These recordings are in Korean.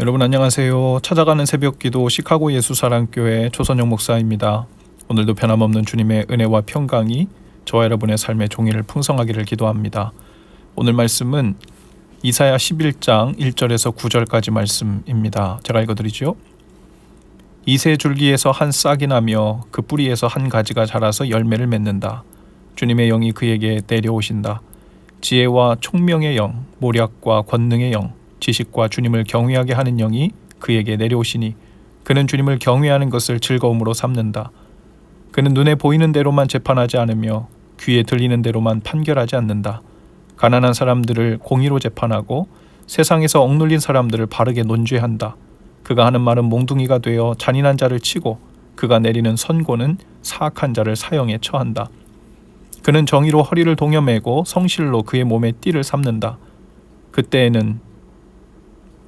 여러분 안녕하세요. 찾아가는 새벽기도 시카고 예수사랑교회 조선영 목사입니다. 오늘도 변함없는 주님의 은혜와 평강이 저와 여러분의 삶의 종일을 풍성하기를 기도합니다. 오늘 말씀은 이사야 11장 1절에서 9절까지 말씀입니다. 제가 읽어드리죠. 이새 줄기에서 한 싹이 나며 그 뿌리에서 한 가지가 자라서 열매를 맺는다. 주님의 영이 그에게 내려오신다. 지혜와 총명의 영, 모략과 권능의 영, 지식과 주님을 경외하게 하는 영이 그에게 내려오시니 그는 주님을 경외하는 것을 즐거움으로 삼는다. 그는 눈에 보이는 대로만 재판하지 않으며 귀에 들리는 대로만 판결하지 않는다. 가난한 사람들을 공의로 재판하고 세상에서 억눌린 사람들을 바르게 논죄한다. 그가 하는 말은 몽둥이가 되어 잔인한 자를 치고 그가 내리는 선고는 사악한 자를 사형에 처한다. 그는 정의로 허리를 동여매고 성실로 그의 몸에 띠를 삼는다. 그때에는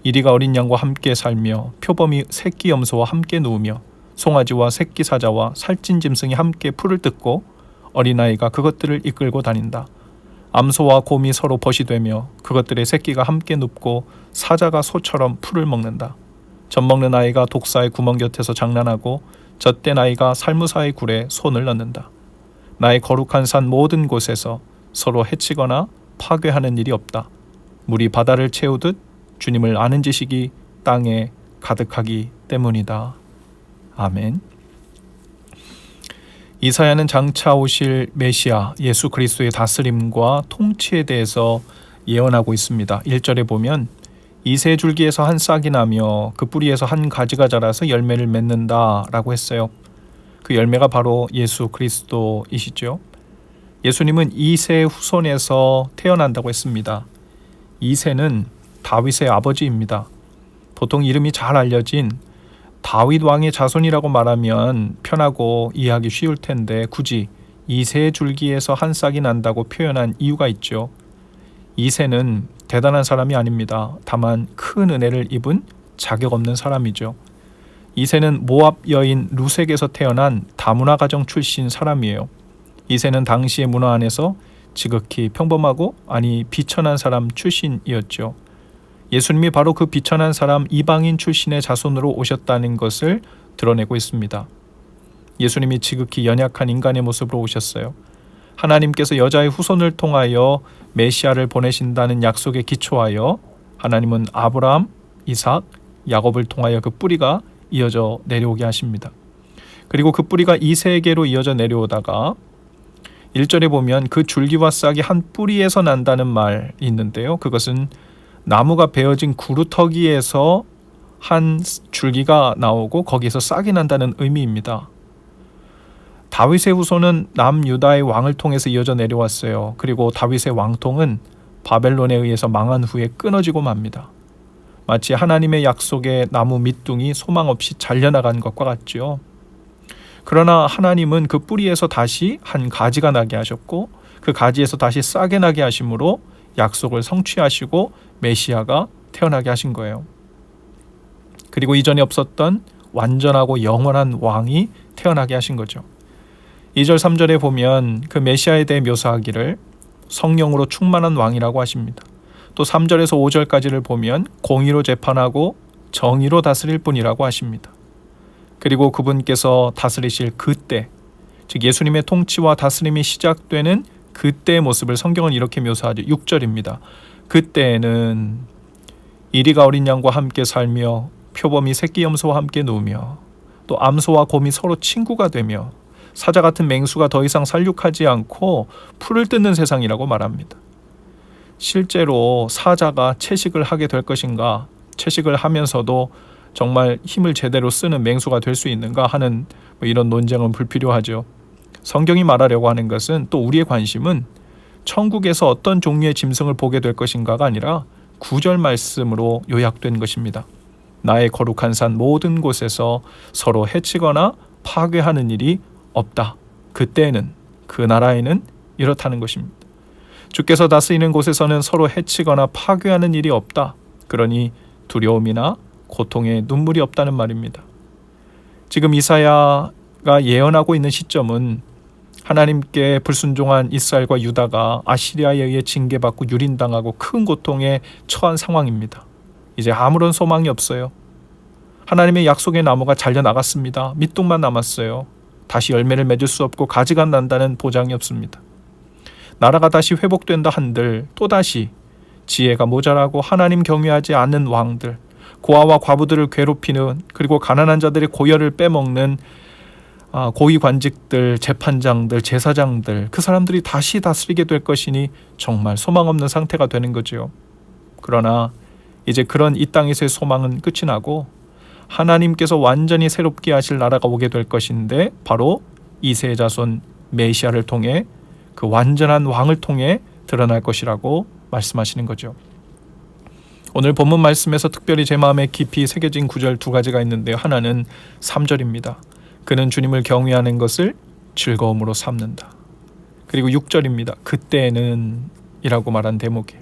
이리가 어린 양과 함께 살며 표범이 새끼 염소와 함께 누우며 송아지와 새끼 사자와 살찐 짐승이 함께 풀을 뜯고 어린아이가 그것들을 이끌고 다닌다. 암소와 곰이 서로 벗이 되며 그것들의 새끼가 함께 눕고 사자가 소처럼 풀을 먹는다. 젖먹는 아이가 독사의 구멍 곁에서 장난하고 젖된 아이가 살무사의 굴에 손을 넣는다. 나의 거룩한 산 모든 곳에서 서로 해치거나 파괴하는 일이 없다. 물이 바다를 채우듯 주님을 아는 지식이 땅에 가득하기 때문이다. 아멘. 이사야는 장차 오실 메시아 예수 그리스도의 다스림과 통치에 대해서 예언하고 있습니다. 1절에 보면 이새 줄기에서 한 싹이 나며 그 뿌리에서 한 가지가 자라서 열매를 맺는다 라고 했어요. 그 열매가 바로 예수 그리스도이시죠. 예수님은 이세 후손에서 태어난다고 했습니다. 이세는 다윗의 아버지입니다. 보통 이름이 잘 알려진 다윗 왕의 자손이라고 말하면 편하고 이해하기 쉬울 텐데 굳이 이세 줄기에서 한 싹이 난다고 표현한 이유가 있죠. 이세는 대단한 사람이 아닙니다. 다만 큰 은혜를 입은 자격 없는 사람이죠. 이세는 모압 여인 루색에서 태어난 다문화 가정 출신 사람이에요. 이세는 당시의 문화 안에서 지극히 평범하고 비천한 사람 출신이었죠. 예수님이 바로 그 비천한 사람 이방인 출신의 자손으로 오셨다는 것을 드러내고 있습니다. 예수님이 지극히 연약한 인간의 모습으로 오셨어요. 하나님께서 여자의 후손을 통하여 메시아를 보내신다는 약속에 기초하여 하나님은 아브라함, 이삭, 야곱을 통하여 그 뿌리가 이어져 내려오게 하십니다. 그리고 그 뿌리가 이세에게로 이어져 내려오다가 1절에 보면 그 줄기와 싹이 한 뿌리에서 난다는 말이 있는데요. 그것은 나무가 베어진 구루터기에서 한 줄기가 나오고 거기에서 싹이 난다는 의미입니다. 다윗의 후손은 남유다의 왕을 통해서 이어져 내려왔어요. 그리고 다윗의 왕통은 바벨론에 의해서 망한 후에 끊어지고 맙니다. 마치 하나님의 약속의 나무 밑둥이 소망 없이 잘려나간 것과 같죠. 그러나 하나님은 그 뿌리에서 다시 한 가지가 나게 하셨고 그 가지에서 다시 싹이 나게 하심으로 약속을 성취하시고 메시아가 태어나게 하신 거예요. 그리고 이전에 없었던 완전하고 영원한 왕이 태어나게 하신 거죠. 2절 3절에 보면 그 메시아에 대해 묘사하기를 성령으로 충만한 왕이라고 하십니다. 또 3절에서 5절까지를 보면 공의로 재판하고 정의로 다스릴 분이라고 하십니다. 그리고 그분께서 다스리실 그때, 즉 예수님의 통치와 다스림이 시작되는 그때의 모습을 성경은 이렇게 묘사하죠. 6절입니다. 그때에는 이리가 어린 양과 함께 살며 표범이 새끼 염소와 함께 누우며 또 암소와 곰이 서로 친구가 되며 사자 같은 맹수가 더 이상 살육하지 않고 풀을 뜯는 세상이라고 말합니다. 실제로 사자가 채식을 하게 될 것인가, 채식을 하면서도 정말 힘을 제대로 쓰는 맹수가 될 수 있는가 하는 이런 논쟁은 불필요하죠. 성경이 말하려고 하는 것은 또 우리의 관심은 천국에서 어떤 종류의 짐승을 보게 될 것인가가 아니라 9절 말씀으로 요약된 것입니다. 나의 거룩한 산 모든 곳에서 서로 해치거나 파괴하는 일이 없다. 그때에는, 그 나라에는 이렇다는 것입니다. 주께서 다스리는 곳에서는 서로 해치거나 파괴하는 일이 없다. 그러니 두려움이나 고통에 눈물이 없다는 말입니다. 지금 이사야가 예언하고 있는 시점은 하나님께 불순종한 이스라엘과 유다가 아시리아에 의해 징계받고 유린당하고 큰 고통에 처한 상황입니다. 이제 아무런 소망이 없어요. 하나님의 약속의 나무가 잘려 나갔습니다. 밑둥만 남았어요. 다시 열매를 맺을 수 없고 가지가 난다는 보장이 없습니다. 나라가 다시 회복된다 한들 또다시 지혜가 모자라고 하나님 경외하지 않는 왕들, 고아와 과부들을 괴롭히는, 그리고 가난한 자들의 고열을 빼먹는 고위관직들, 재판장들, 제사장들, 그 사람들이 다시 다스리게 될 것이니 정말 소망 없는 상태가 되는 거죠. 그러나 이제 그런 이 땅에서의 소망은 끝이 나고 하나님께서 완전히 새롭게 하실 나라가 오게 될 것인데, 바로 이새의 자손 메시아를 통해, 그 완전한 왕을 통해 드러날 것이라고 말씀하시는 거죠. 오늘 본문 말씀에서 특별히 제 마음에 깊이 새겨진 구절 두 가지가 있는데요. 하나는 3절입니다. 그는 주님을 경외하는 것을 즐거움으로 삼는다. 그리고 6절입니다. 그때는 이라고 말한 대목이에요.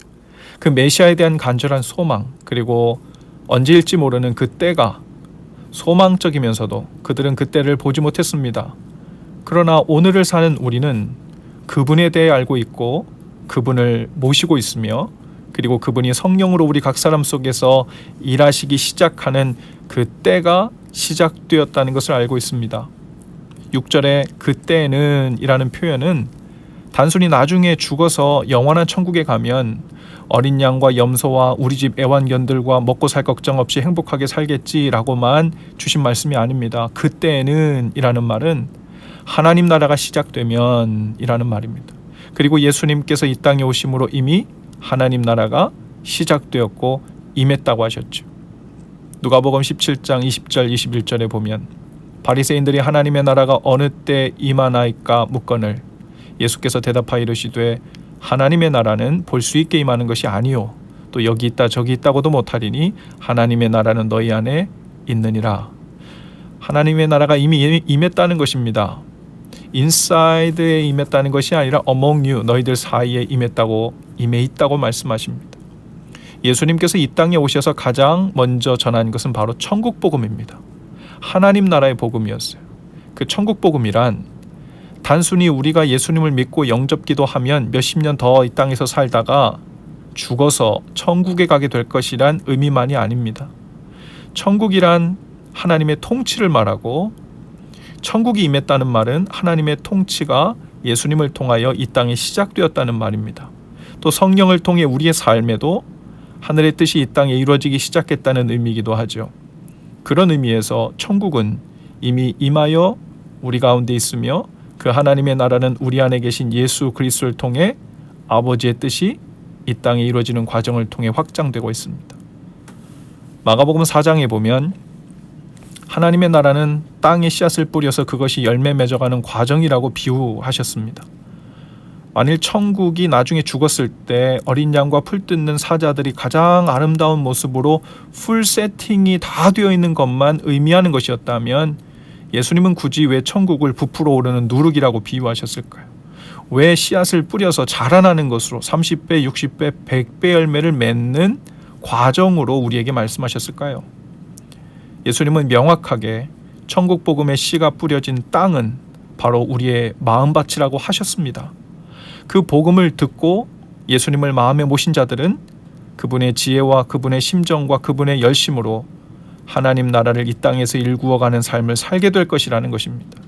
그 메시아에 대한 간절한 소망, 그리고 언제일지 모르는 그 때가 소망적이면서도 그들은 그 때를 보지 못했습니다. 그러나 오늘을 사는 우리는 그분에 대해 알고 있고 그분을 모시고 있으며, 그리고 그분이 성령으로 우리 각 사람 속에서 일하시기 시작하는 그 때가 시작되었다는 것을 알고 있습니다. 6절에 그때는 이라는 표현은 단순히 나중에 죽어서 영원한 천국에 가면 어린 양과 염소와 우리 집 애완견들과 먹고 살 걱정 없이 행복하게 살겠지라고만 주신 말씀이 아닙니다. 그때는 이라는 말은 하나님 나라가 시작되면 이라는 말입니다. 그리고 예수님께서 이 땅에 오심으로 이미 하나님 나라가 시작되었고 임했다고 하셨죠. 누가복음 17장 20절 21절에 보면 바리새인들이 하나님의 나라가 어느 때 임하나이까 묻거늘 예수께서 대답하여 이르시되 하나님의 나라는 볼 수 있게 임하는 것이 아니요 또 여기 있다 저기 있다고도 못하리니 하나님의 나라는 너희 안에 있느니라. 하나님의 나라가 이미 임했다는 것입니다. 인사이드에 임했다는 것이 아니라 among you, 너희들 사이에 임해 있다고 말씀하십니다. 예수님께서 이 땅에 오셔서 가장 먼저 전한 것은 바로 천국 복음입니다. 하나님 나라의 복음이었어요. 그 천국 복음이란 단순히 우리가 예수님을 믿고 영접기도하면 몇십 년 더 이 땅에서 살다가 죽어서 천국에 가게 될 것이란 의미만이 아닙니다. 천국이란 하나님의 통치를 말하고, 천국이 임했다는 말은 하나님의 통치가 예수님을 통하여 이 땅에 시작되었다는 말입니다. 또 성령을 통해 우리의 삶에도 하늘의 뜻이 이 땅에 이루어지기 시작했다는 의미이기도 하죠. 그런 의미에서 천국은 이미 임하여 우리 가운데 있으며 그 하나님의 나라는 우리 안에 계신 예수 그리스도를 통해 아버지의 뜻이 이 땅에 이루어지는 과정을 통해 확장되고 있습니다. 마가복음 4장에 보면 하나님의 나라는 땅에 씨앗을 뿌려서 그것이 열매 맺어가는 과정이라고 비유하셨습니다. 만일 천국이 나중에 죽었을 때 어린 양과 풀 뜯는 사자들이 가장 아름다운 모습으로 풀 세팅이 다 되어 있는 것만 의미하는 것이었다면 예수님은 굳이 왜 천국을 부풀어 오르는 누룩이라고 비유하셨을까요? 왜 씨앗을 뿌려서 자라나는 것으로 30배, 60배, 100배 열매를 맺는 과정으로 우리에게 말씀하셨을까요? 예수님은 명확하게 천국 복음의 씨가 뿌려진 땅은 바로 우리의 마음밭이라고 하셨습니다. 그 복음을 듣고 예수님을 마음에 모신 자들은 그분의 지혜와 그분의 심정과 그분의 열심으로 하나님 나라를 이 땅에서 일구어가는 삶을 살게 될 것이라는 것입니다.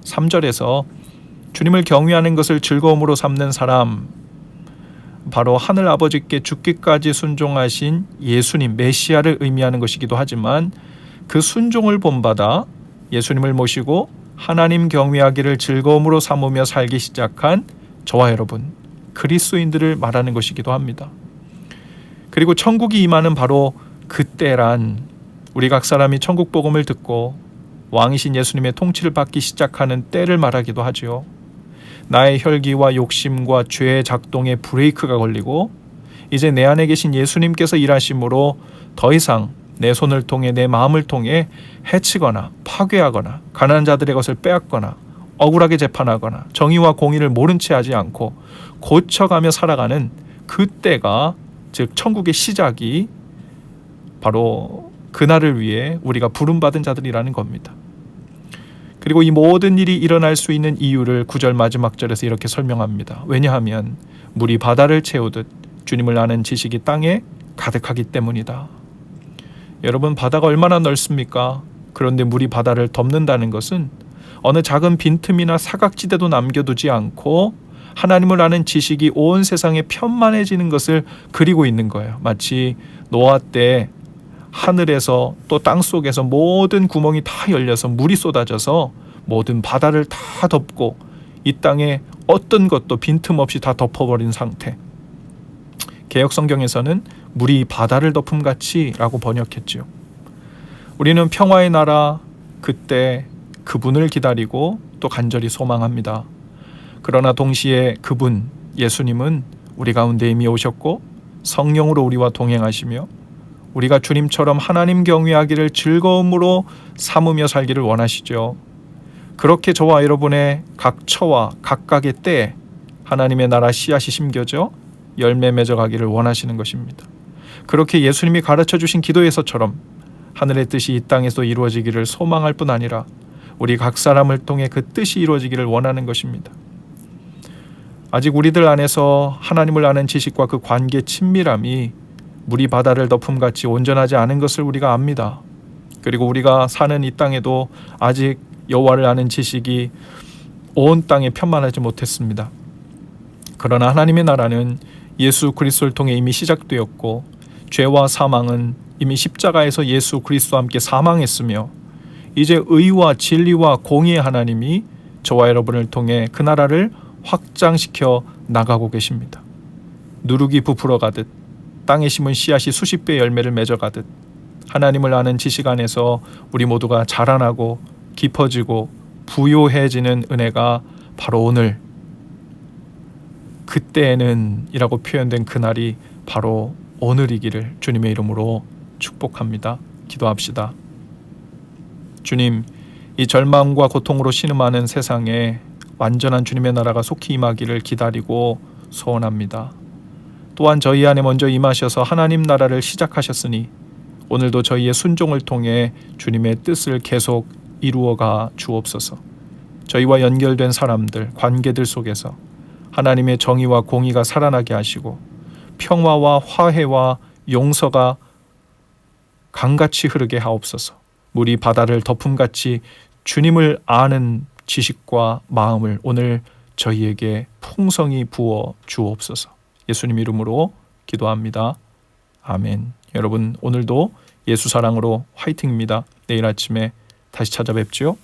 3절에서 주님을 경외하는 것을 즐거움으로 삼는 사람, 바로 하늘 아버지께 죽기까지 순종하신 예수님 메시아를 의미하는 것이기도 하지만, 그 순종을 본받아 예수님을 모시고 하나님 경외하기를 즐거움으로 삼으며 살기 시작한 저와 여러분 그리스도인들을 말하는 것이기도 합니다. 그리고 천국이 임하는 바로 그때란 우리 각 사람이 천국 복음을 듣고 왕이신 예수님의 통치를 받기 시작하는 때를 말하기도 하죠. 나의 혈기와 욕심과 죄의 작동에 브레이크가 걸리고 이제 내 안에 계신 예수님께서 일하심으로 더 이상 내 손을 통해 내 마음을 통해 해치거나 파괴하거나 가난한 자들의 것을 빼앗거나 억울하게 재판하거나 정의와 공의를 모른 채 하지 않고 고쳐가며 살아가는 그때가, 즉 천국의 시작이 바로 그날을 위해 우리가 부름받은 자들이라는 겁니다. 그리고 이 모든 일이 일어날 수 있는 이유를 9절 마지막 절에서 이렇게 설명합니다. 왜냐하면 물이 바다를 채우듯 주님을 아는 지식이 땅에 가득하기 때문이다. 여러분, 바다가 얼마나 넓습니까? 그런데 물이 바다를 덮는다는 것은 어느 작은 빈틈이나 사각지대도 남겨두지 않고 하나님을 아는 지식이 온 세상에 편만해지는 것을 그리고 있는 거예요. 마치 노아 때 하늘에서 또 땅속에서 모든 구멍이 다 열려서 물이 쏟아져서 모든 바다를 다 덮고 이 땅에 어떤 것도 빈틈없이 다 덮어버린 상태. 개역 성경에서는 물이 바다를 덮음같이 라고 번역했죠. 우리는 평화의 나라, 그때 그분을 기다리고 또 간절히 소망합니다. 그러나 동시에 그분, 예수님은 우리 가운데 이미 오셨고 성령으로 우리와 동행하시며 우리가 주님처럼 하나님 경외하기를 즐거움으로 삼으며 살기를 원하시죠. 그렇게 저와 여러분의 각 처와 각각의 때에 하나님의 나라 씨앗이 심겨져 열매 맺어가기를 원하시는 것입니다. 그렇게 예수님이 가르쳐 주신 기도에서처럼 하늘의 뜻이 이 땅에서 이루어지기를 소망할 뿐 아니라 우리 각 사람을 통해 그 뜻이 이루어지기를 원하는 것입니다. 아직 우리들 안에서 하나님을 아는 지식과 그 관계 친밀함이 물이 바다를 덮음같이 온전하지 않은 것을 우리가 압니다. 그리고 우리가 사는 이 땅에도 아직 여호와를 아는 지식이 온 땅에 편만하지 못했습니다. 그러나 하나님의 나라는 예수 그리스도를 통해 이미 시작되었고 죄와 사망은 이미 십자가에서 예수 그리스도와 함께 사망했으며 이제 의와 진리와 공의의 하나님이 저와 여러분을 통해 그 나라를 확장시켜 나가고 계십니다. 누룩이 부풀어 가듯 땅에 심은 씨앗이 수십 배의 열매를 맺어가듯 하나님을 아는 지식 안에서 우리 모두가 자라나고 깊어지고 부요해지는 은혜가 바로 오늘 그때에는 이라고 표현된 그날이 바로 오늘이기를 주님의 이름으로 축복합니다. 기도합시다. 주님, 이 절망과 고통으로 신음하는 세상에 완전한 주님의 나라가 속히 임하기를 기다리고 소원합니다. 또한 저희 안에 먼저 임하셔서 하나님 나라를 시작하셨으니 오늘도 저희의 순종을 통해 주님의 뜻을 계속 이루어가 주옵소서. 저희와 연결된 사람들, 관계들 속에서 하나님의 정의와 공의가 살아나게 하시고 평화와 화해와 용서가 강같이 흐르게 하옵소서. 물이 바다를 덮음같이 주님을 아는 지식과 마음을 오늘 저희에게 풍성히 부어 주옵소서. 예수님 이름으로 기도합니다. 아멘. 여러분, 오늘도 예수 사랑으로 화이팅입니다. 내일 아침에 다시 찾아뵙죠.